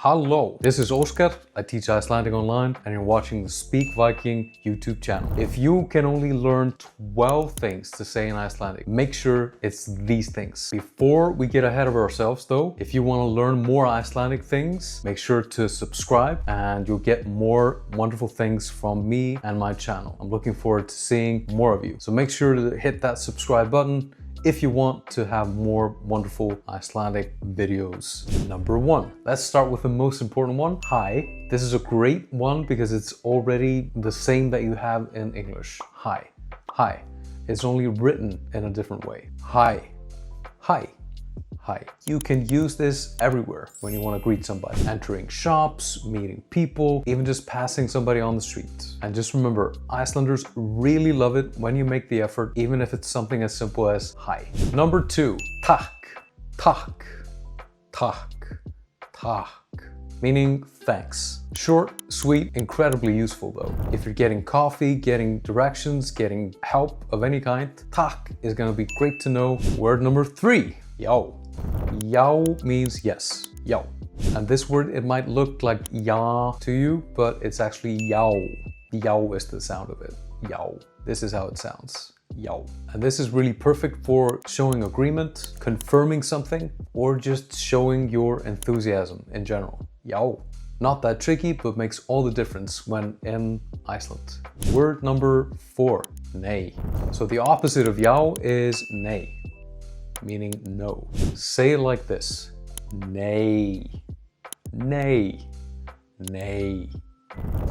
Hello, this is Oscar. I teach Icelandic online and you're watching the Speak Viking YouTube channel. If you can only learn 12 things to say in Icelandic, make sure it's these things. Before we get ahead of ourselves though, if you want to learn more Icelandic things, make sure to subscribe and you'll get more wonderful things from me and my channel. I'm looking forward to seeing more of you. So make sure to hit that subscribe button if you want to have more wonderful Icelandic videos. Number 1, let's start with the most important one. Hi. This is a great one because it's already the same that you have in English. Hi. Hi. It's only written in a different way. Hi. Hi. Hi. You can use this everywhere when you want to greet somebody. Entering shops, meeting people, even just passing somebody on the street. And just remember, Icelanders really love it when you make the effort, even if it's something as simple as hi. Number 2, TAKK. TAKK. TAKK. TAKK. Meaning thanks. Short, sweet, incredibly useful though. If you're getting coffee, getting directions, getting help of any kind, TAKK is gonna be great to know. Word number 3, já. Já means yes, já. And this word, it might look like ja to you, but it's actually já. Já is the sound of it, já. This is how it sounds, já. And this is really perfect for showing agreement, confirming something, or just showing your enthusiasm in general, já. Not that tricky, but makes all the difference when in Iceland. Word number 4, nei. So the opposite of já is nei, meaning no. Say it like this, nei, nei, nei.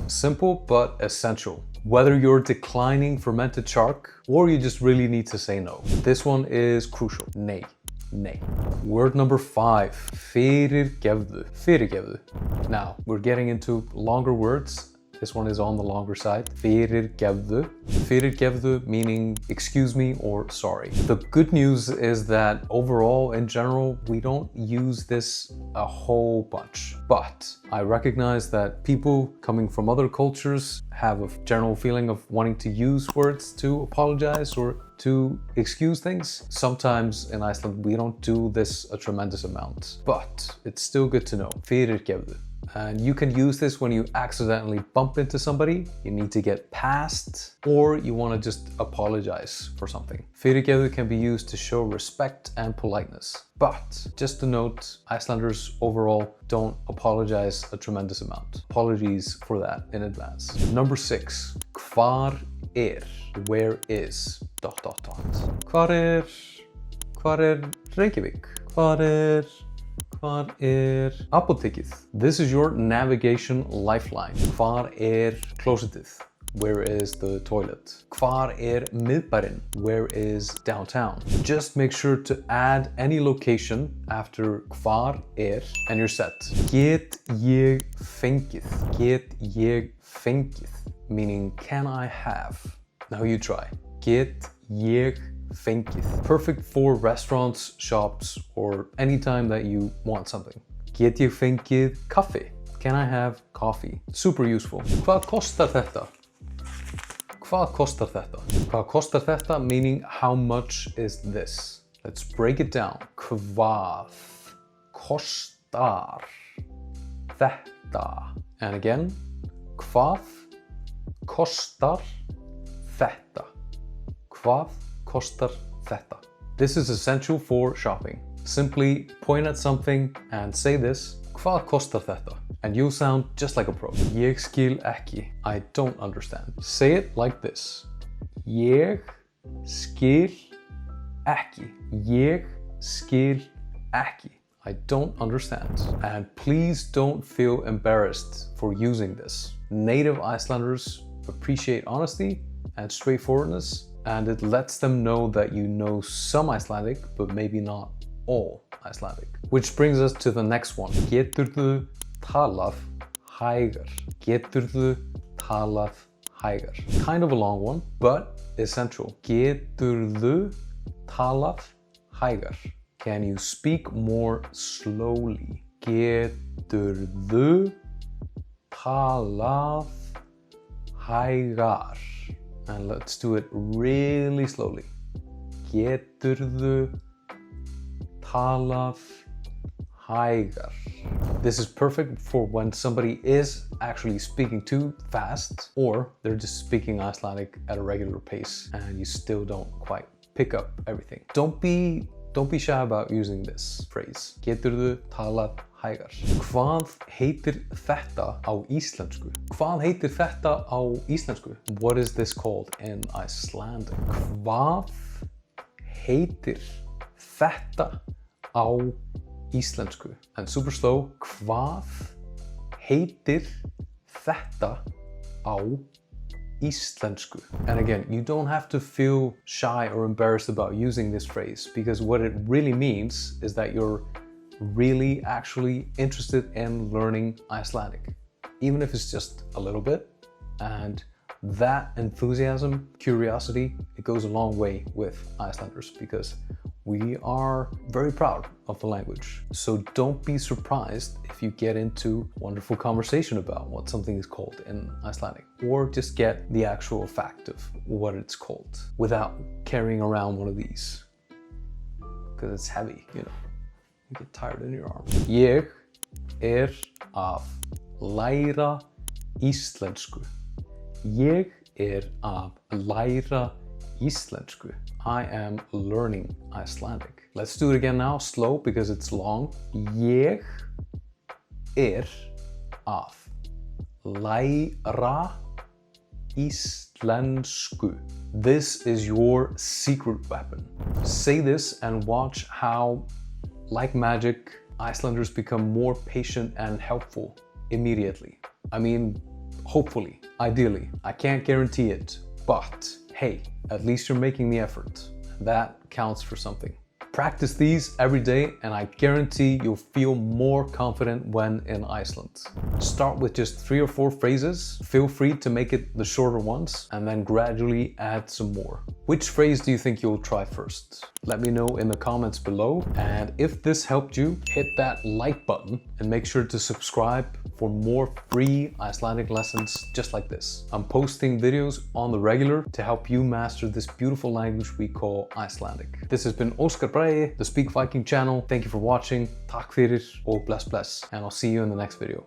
Simple but essential. Whether you're declining fermented shark or you just really need to say no. This one is crucial, nei, nei. Word number 5, fyrirgefðu, fyrirgefðu. Now, we're getting into longer words. This one is on the longer side. Fyrirgefðu. Fyrirgefðu meaning excuse me or sorry. The good news is that overall, in general, we don't use this a whole bunch. But I recognize that people coming from other cultures have a general feeling of wanting to use words to apologize or to excuse things. Sometimes in Iceland, we don't do this a tremendous amount, but it's still good to know. Fyrirgefðu. And you can use this when you accidentally bump into somebody, you need to get past, or you want to just apologize for something. Fyrirgefðu can be used to show respect and politeness. But just a note, Icelanders overall don't apologize a tremendous amount. Apologies for that in advance. Number 6, Hvar Er? Where is ... Hvar er Reykjavík? Hvar er apótekið? This is your navigation lifeline. Hvar er closetið? Where is the toilet? Hvar er miðbærinn? Where is downtown? Just make sure to add any location after hvar er and you're set. Get ég fengið? Get ég fengið? Meaning can I have? Now you try. Get ég fengið. Perfect for restaurants, shops, or anytime that you want something. Get ég fengið kaffi? Can I have coffee? Super useful. Hvað kostar þetta? Hvað kostar þetta? Hvað kostar þetta meaning how much is this? Let's break it down. Hvað kostar þetta? And again, hvað kostar þetta? Hvað kostar þetta? This is essential for shopping. Simply point at something and say this, hvað kostar þetta? And you'll sound just like a pro. Ég skil ekki. I don't understand. Say it like this. Ég skil ekki. Ég skil ekki. I don't understand. And please don't feel embarrassed for using this. Native Icelanders appreciate honesty and straightforwardness, and it lets them know that you know some Icelandic, but maybe not all Icelandic. Which brings us to the next one. Geturðu, talað, hægar. Geturðu, talað, hægar. Kind of a long one, but essential. Geturðu, talað, hægar. Can you speak more slowly? Geturðu, talað, hægar. And let's do it really slowly. Geturðu, talað, Hægar. This is perfect for when somebody is actually speaking too fast or they're just speaking Icelandic at a regular pace and you still don't quite pick up everything. Don't be shy about using this phrase. Geturðu, talað, hægar. Hvað heitir þetta á íslensku? Hvað heitir þetta á íslensku? What is this called in Icelandic? Hvað heitir þetta á íslensku? And super slow. Hvað heitir þetta á íslensku? And again, you don't have to feel shy or embarrassed about using this phrase because what it really means is that you're really actually interested in learning Icelandic, even if it's just a little bit. And that enthusiasm, curiosity, it goes a long way with Icelanders because we are very proud of the language. So don't be surprised if you get into a wonderful conversation about what something is called in Icelandic, or just get the actual fact of what it's called without carrying around one of these because it's heavy, you know. You get tired in your arm. Ég er að læra íslensku. Ég er að læra íslensku. I am learning Icelandic. Let's do it again now, slow because it's long. Ég er að læra íslensku. This is your secret weapon. Say this and watch how, like magic, Icelanders become more patient and helpful immediately. I mean, hopefully, ideally. I can't guarantee it, but hey, at least you're making the effort. That counts for something. Practice these every day and I guarantee you'll feel more confident when in Iceland. Start with just 3 or 4 phrases. Feel free to make it the shorter ones and then gradually add some more. Which phrase do you think you'll try first? Let me know in the comments below. And if this helped you, hit that like button and make sure to subscribe for more free Icelandic lessons just like this. I'm posting videos on the regular to help you master this beautiful language we call Icelandic. This has been Óskar Bragi, the Speak Viking channel. Thank you for watching. Takk fyrir og bless bless. And I'll see you in the next video.